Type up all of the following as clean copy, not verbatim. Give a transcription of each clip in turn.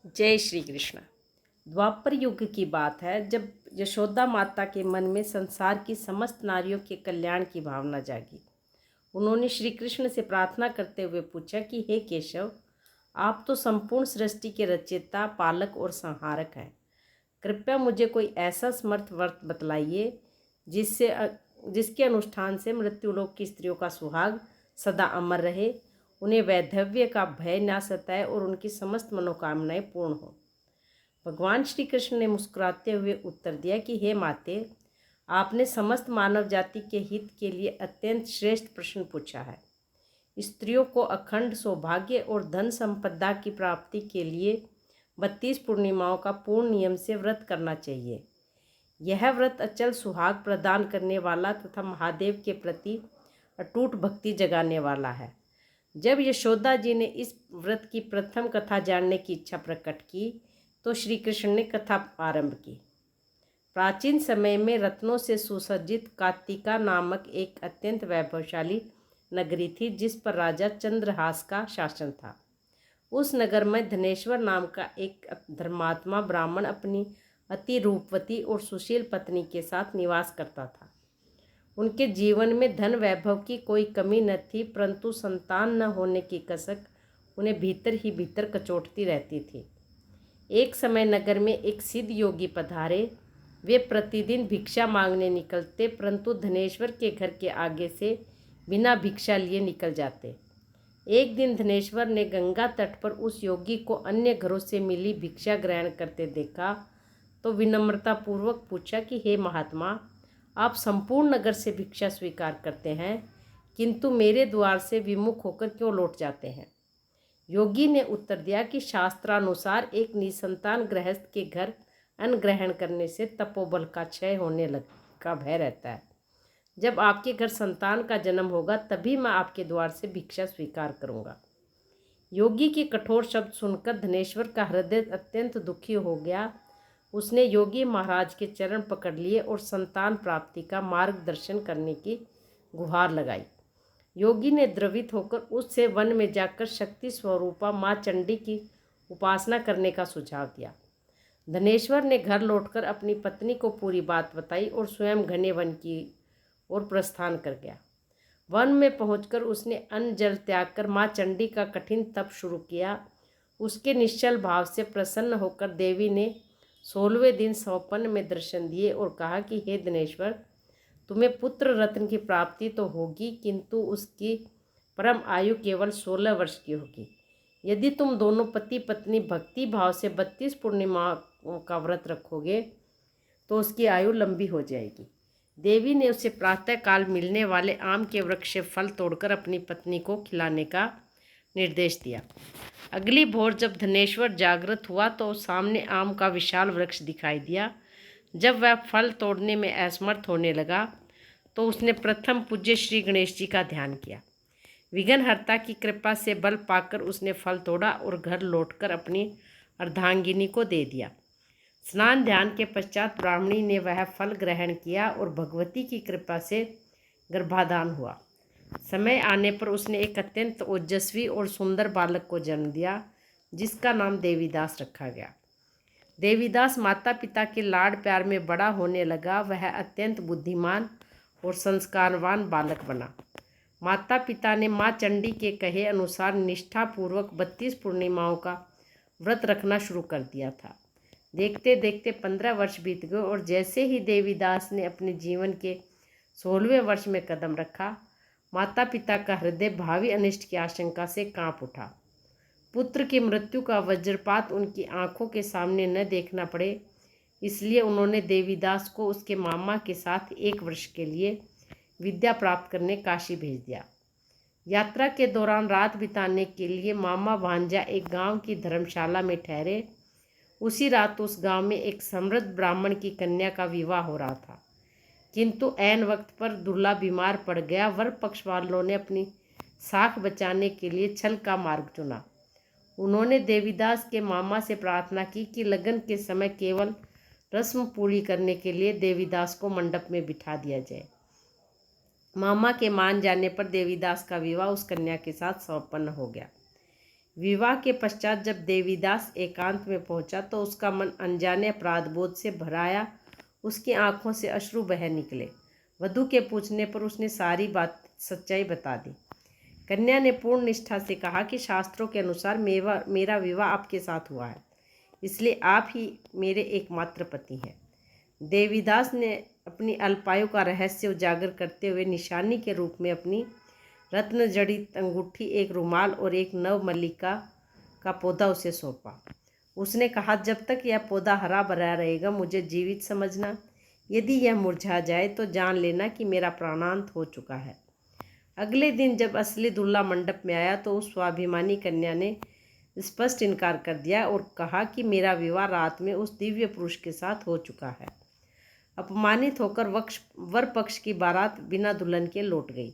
जय श्री कृष्ण। द्वापर युग की बात है, जब यशोदा माता के मन में संसार की समस्त नारियों के कल्याण की भावना जागी। उन्होंने श्री कृष्ण से प्रार्थना करते हुए पूछा कि हे केशव, आप तो संपूर्ण सृष्टि के रचयिता, पालक और संहारक हैं। कृपया मुझे कोई ऐसा समर्थ व्रत बतलाइए जिसके अनुष्ठान से मृत्युलोक की स्त्रियों का सुहाग सदा अमर रहे, उन्हें वैधव्य का भय न सताए और उनकी समस्त मनोकामनाएं पूर्ण हो। भगवान श्री कृष्ण ने मुस्कुराते हुए उत्तर दिया कि हे माते, आपने समस्त मानव जाति के हित के लिए अत्यंत श्रेष्ठ प्रश्न पूछा है। स्त्रियों को अखंड सौभाग्य और धन संपदा की प्राप्ति के लिए 32 पूर्णिमाओं का पूर्ण नियम से व्रत करना चाहिए। यह व्रत अचल सुहाग प्रदान करने वाला तथा महादेव के प्रति अटूट भक्ति जगाने वाला है। जब यशोदा जी ने इस व्रत की प्रथम कथा जानने की इच्छा प्रकट की तो श्री कृष्ण ने कथा आरंभ की। प्राचीन समय में रत्नों से सुसज्जित कातिका नामक एक अत्यंत वैभवशाली नगरी थी, जिस पर राजा चंद्रहास का शासन था। उस नगर में धनेश्वर नाम का एक धर्मात्मा ब्राह्मण अपनी अति रूपवती और सुशील पत्नी के साथ निवास करता था। उनके जीवन में धन वैभव की कोई कमी न थी, परंतु संतान न होने की कसक उन्हें भीतर ही भीतर कचोटती रहती थी। एक समय नगर में एक सिद्ध योगी पधारे। वे प्रतिदिन भिक्षा मांगने निकलते, परंतु धनेश्वर के घर के आगे से बिना भिक्षा लिए निकल जाते। एक दिन धनेश्वर ने गंगा तट पर उस योगी को अन्य घरों से मिली भिक्षा ग्रहण करते देखा तो विनम्रतापूर्वक पूछा कि हे महात्मा, आप संपूर्ण नगर से भिक्षा स्वीकार करते हैं, किंतु मेरे द्वार से विमुख होकर क्यों लौट जाते हैं? योगी ने उत्तर दिया कि शास्त्रानुसार एक निसंतान गृहस्थ के घर अन्न ग्रहण करने से तपोबल का क्षय होने का भय रहता है। जब आपके घर संतान का जन्म होगा तभी मैं आपके द्वार से भिक्षा स्वीकार करूंगा। योगी के कठोर शब्द सुनकर धनेश्वर का हृदय अत्यंत दुखी हो गया। उसने योगी महाराज के चरण पकड़ लिए और संतान प्राप्ति का मार्गदर्शन करने की गुहार लगाई। योगी ने द्रवित होकर उससे वन में जाकर शक्ति स्वरूपा माँ चंडी की उपासना करने का सुझाव दिया। धनेश्वर ने घर लौटकर अपनी पत्नी को पूरी बात बताई और स्वयं घने वन की ओर प्रस्थान कर गया। वन में पहुंचकर उसने अन्न जल त्याग कर माँ चंडी का कठिन तप शुरू किया। उसके निश्चल भाव से प्रसन्न होकर देवी ने 16वें दिन स्वप्न में दर्शन दिए और कहा कि हे धनेश्वर, तुम्हें पुत्र रत्न की प्राप्ति तो होगी, किंतु उसकी परम आयु केवल 16 वर्ष की होगी। यदि तुम दोनों पति पत्नी भक्ति भाव से 32 पूर्णिमाओं का व्रत रखोगे तो उसकी आयु लंबी हो जाएगी। देवी ने उसे प्रातःकाल मिलने वाले आम के वृक्ष से फल तोड़कर अपनी पत्नी को खिलाने का निर्देश दिया। अगली भोर जब धनेश्वर जागृत हुआ तो सामने आम का विशाल वृक्ष दिखाई दिया। जब वह फल तोड़ने में असमर्थ होने लगा तो उसने प्रथम पूज्य श्री गणेश जी का ध्यान किया। विघ्नहर्ता की कृपा से बल पाकर उसने फल तोड़ा और घर लौटकर अपनी अर्धांगिनी को दे दिया। स्नान ध्यान के पश्चात ब्राह्मणी ने वह फल ग्रहण किया और भगवती की कृपा से गर्भाधान हुआ। समय आने पर उसने एक अत्यंत ओजस्वी और सुंदर बालक को जन्म दिया, जिसका नाम देवीदास रखा गया। देवीदास माता पिता के लाड प्यार में बड़ा होने लगा। वह अत्यंत बुद्धिमान और संस्कारवान बालक बना। माता पिता ने माँ चंडी के कहे अनुसार निष्ठापूर्वक 32 पूर्णिमाओं का व्रत रखना शुरू कर दिया था। देखते देखते 15 वर्ष बीत गए और जैसे ही देवीदास ने अपने जीवन के 16वें वर्ष में कदम रखा, माता पिता का हृदय भावी अनिष्ट की आशंका से कांप उठा। पुत्र की मृत्यु का वज्रपात उनकी आंखों के सामने न देखना पड़े, इसलिए उन्होंने देवीदास को उसके मामा के साथ 1 वर्ष के लिए विद्या प्राप्त करने काशी भेज दिया। यात्रा के दौरान रात बिताने के लिए मामा भांजा एक गांव की धर्मशाला में ठहरे। उसी रात उस गांव में एक समृद्ध ब्राह्मण की कन्या का विवाह हो रहा था, किंतु ऐन वक्त पर दूल्हा बीमार पड़ गया। वर पक्ष वालों ने अपनी साख बचाने के लिए छल का मार्ग चुना। उन्होंने देवीदास के मामा से प्रार्थना की कि लगन के समय केवल रस्म पूरी करने के लिए देवीदास को मंडप में बिठा दिया जाए। मामा के मान जाने पर देवीदास का विवाह उस कन्या के साथ संपन्न हो गया। विवाह के पश्चात जब देवीदास एकांत में पहुंचा तो उसका मन अनजाने अपराध बोध से भराया। उसकी आंखों से अश्रु बह निकले। वधू के पूछने पर उसने सारी बात सच्चाई बता दी। कन्या ने पूर्ण निष्ठा से कहा कि शास्त्रों के अनुसार मेरा विवाह आपके साथ हुआ है, इसलिए आप ही मेरे एकमात्र पति हैं। देवीदास ने अपनी अल्पायु का रहस्य उजागर करते हुए निशानी के रूप में अपनी रत्न जड़ित अंगूठी, एक रुमाल और एक नव मल्लिका का पौधा उसे सौंपा। उसने कहा, जब तक यह पौधा हरा भरा रहेगा मुझे जीवित समझना, यदि यह मुरझा जाए तो जान लेना कि मेरा प्राणांत हो चुका है। अगले दिन जब असली दुल्हा मंडप में आया तो उस स्वाभिमानी कन्या ने स्पष्ट इनकार कर दिया और कहा कि मेरा विवाह रात में उस दिव्य पुरुष के साथ हो चुका है। अपमानित होकर वर पक्ष की बारात बिना दुल्हन के लौट गई।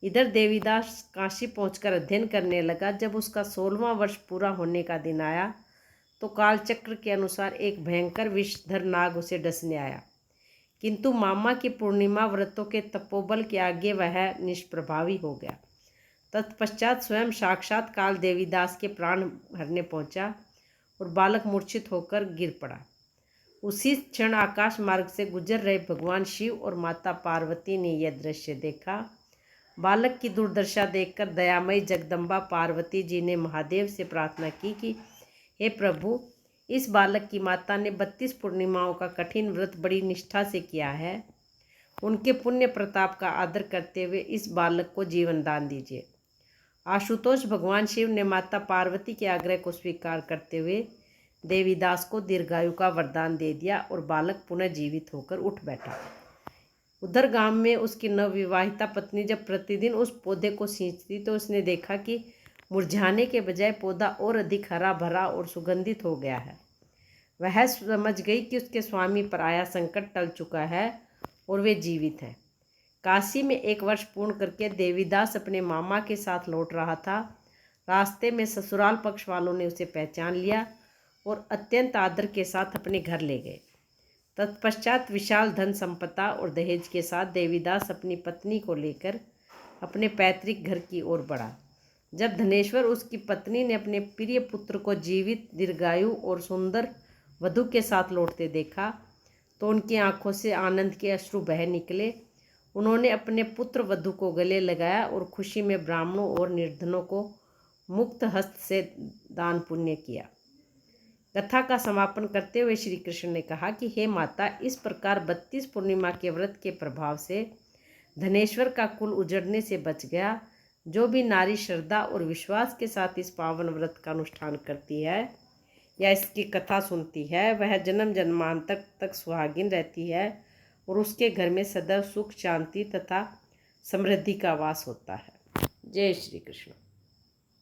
इधर देवीदास काशी पहुंचकर अध्ययन करने लगा। जब उसका 16वां वर्ष पूरा होने का दिन आया तो कालचक्र के अनुसार एक भयंकर विषधर नाग उसे डसने आया, किंतु मामा की पूर्णिमा व्रतों के तपोबल के आगे वह निष्प्रभावी हो गया। तत्पश्चात स्वयं साक्षात काल देवीदास के प्राण हरने पहुंचा और बालक मूर्छित होकर गिर पड़ा। उसी क्षण आकाश मार्ग से गुजर रहे भगवान शिव और माता पार्वती ने यह दृश्य देखा। बालक की दुर्दशा देखकर दयामयी जगदम्बा पार्वती जी ने महादेव से प्रार्थना की कि हे प्रभु, इस बालक की माता ने 32 पूर्णिमाओं का कठिन व्रत बड़ी निष्ठा से किया है। उनके पुण्य प्रताप का आदर करते हुए इस बालक को जीवन दान दीजिए। आशुतोष भगवान शिव ने माता पार्वती के आग्रह को स्वीकार करते हुए देवीदास को दीर्घायु का वरदान दे दिया और बालक पुनः जीवित होकर उठ बैठा। उधर गांव में उसकी नवविवाहिता पत्नी जब प्रतिदिन उस पौधे को सींचती तो उसने देखा कि मुरझाने के बजाय पौधा और अधिक हरा भरा और सुगंधित हो गया है। वह समझ गई कि उसके स्वामी पर आया संकट टल चुका है और वे जीवित हैं। काशी में 1 वर्ष पूर्ण करके देवीदास अपने मामा के साथ लौट रहा था। रास्ते में ससुराल पक्ष वालों ने उसे पहचान लिया और अत्यंत आदर के साथ अपने घर ले गए। तत्पश्चात विशाल धन संपदा और दहेज के साथ देवीदास अपनी पत्नी को लेकर अपने पैतृक घर की ओर बढ़ा। जब धनेश्वर उसकी पत्नी ने अपने प्रिय पुत्र को जीवित, दीर्घायु और सुंदर वधू के साथ लौटते देखा तो उनकी आंखों से आनंद के अश्रु बह निकले। उन्होंने अपने पुत्र वधू को गले लगाया और खुशी में ब्राह्मणों और निर्धनों को मुक्त हस्त से दान पुण्य किया। कथा का समापन करते हुए श्री कृष्ण ने कहा कि हे माता, इस प्रकार 32 पूर्णिमा के व्रत के प्रभाव से धनेश्वर का कुल उजड़ने से बच गया। जो भी नारी श्रद्धा और विश्वास के साथ इस पावन व्रत का अनुष्ठान करती है या इसकी कथा सुनती है वह जन्म जन्मांतर तक सुहागिन रहती है और उसके घर में सदैव सुख, शांति तथा समृद्धि का वास होता है। जय श्री कृष्ण।